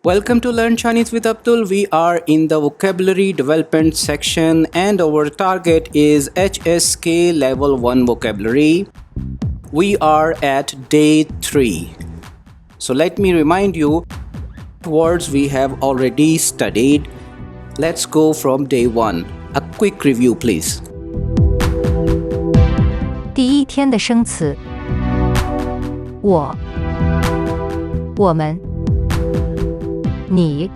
Welcome to Learn Chinese with Abdul. We are in the vocabulary development section and our target is HSK level 1 vocabulary. We are at day 3. So let me remind you words we have already studied. Let's go from day 1. A quick review please. 第一天的生词：我、我们、你、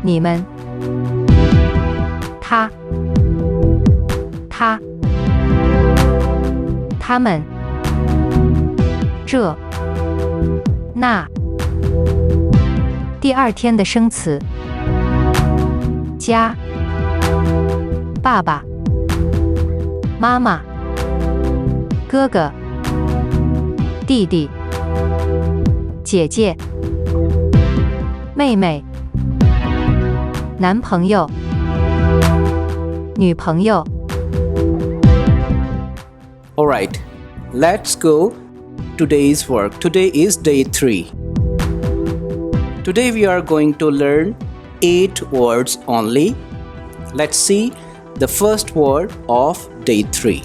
你们、他、他、他们、这、那。第二天的生词：家、爸爸、妈妈、哥哥、弟弟、姐姐、妹妹、男朋友、女朋友。Alright, let's go today's work. Today is day 3. Today we are going to learn 8 words only. Let's see the first word of day 3.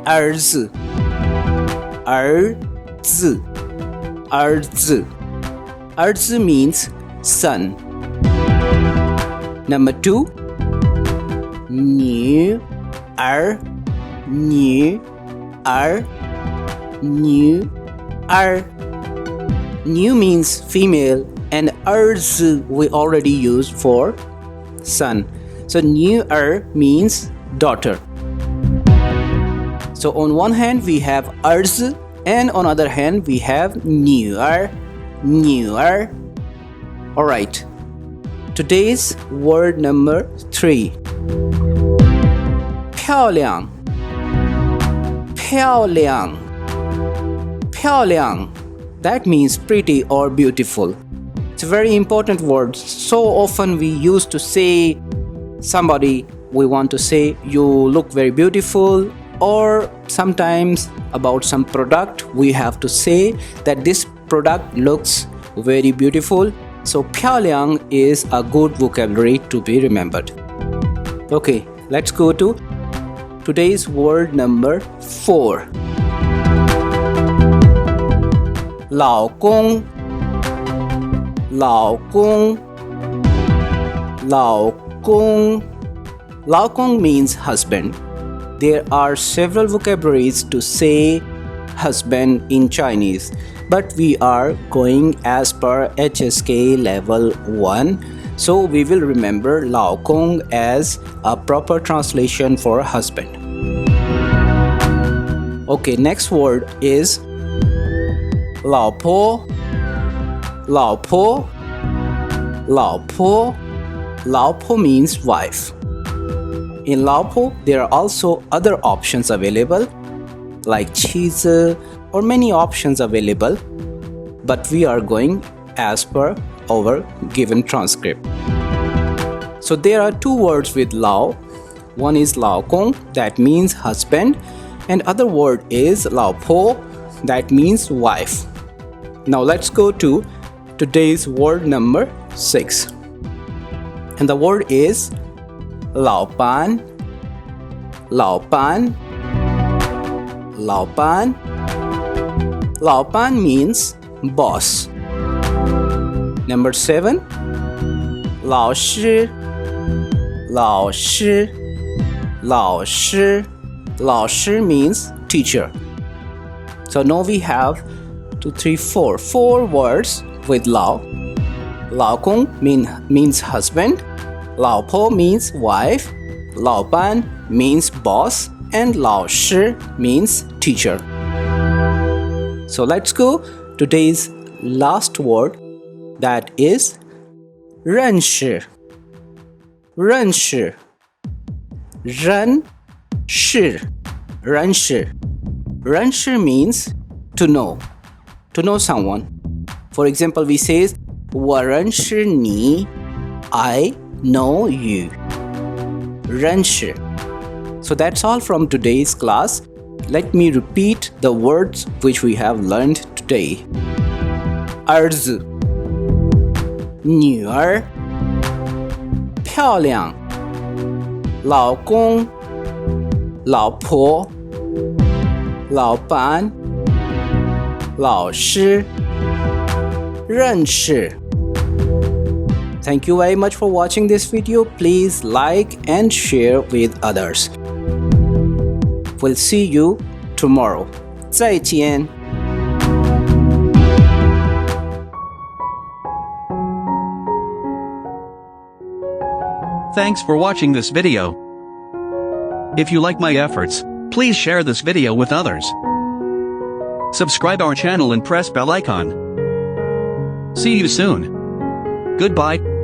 儿子，儿子，儿子。儿子 means son. Number 2, 女儿，女儿，女儿。New means female and 儿子 we already used for son. So 女儿 means daughter. So on one hand we have 儿子 and on other hand we have 女儿，女儿。Alright, today's word number 3. 漂亮，漂亮，漂亮。That means pretty or beautiful. It's a very important word. So often we used to say somebody, we want to say you look very beautiful, or sometimes about some product we have to say that this product looks very beautiful. So 漂亮 is a good vocabulary to be remembered. Okay, let's go to today's word number 4. 老公，老公，老公。老公 means husband. There are several vocabularies to say husband in Chinese, but we are going as per HSK level 1. So we will remember 老公 as a proper translation for husband. Okay, next word is 老婆，老婆，老婆。老婆 means wife. In 老婆, there are also other options available, like 妻子 or many options available, but we are going as per our given transcript. So there are 2 words with 老. One is 老公, that means husband, and other word is 老婆, that means wife. Now let's go to today's word number 6. And the word is 老板，老板，老板。老板 means boss. Number 7, 老师，老师，老师。老师 means teacher. So now we have 2, 3, 4 words with 老. 老公 means husband. 老婆 means wife. 老板 means boss. And 老师 means teacher. So let's go to today's last word, that is 认识，认识，认识，认识。认识 means to know someone. For example, we say 我认识你, I know you. 认识. So that's all from today's class. Let me repeat the words which we have learned today. 儿子女儿漂亮老公老婆老板老师认识 Thank you very much for watching this video. Please like and share with others. We'll see you tomorrow. 再见。Thanks for watching this video. If you like my efforts, please share this video with others. Subscribe our channel and press bell icon. See you soon. Goodbye.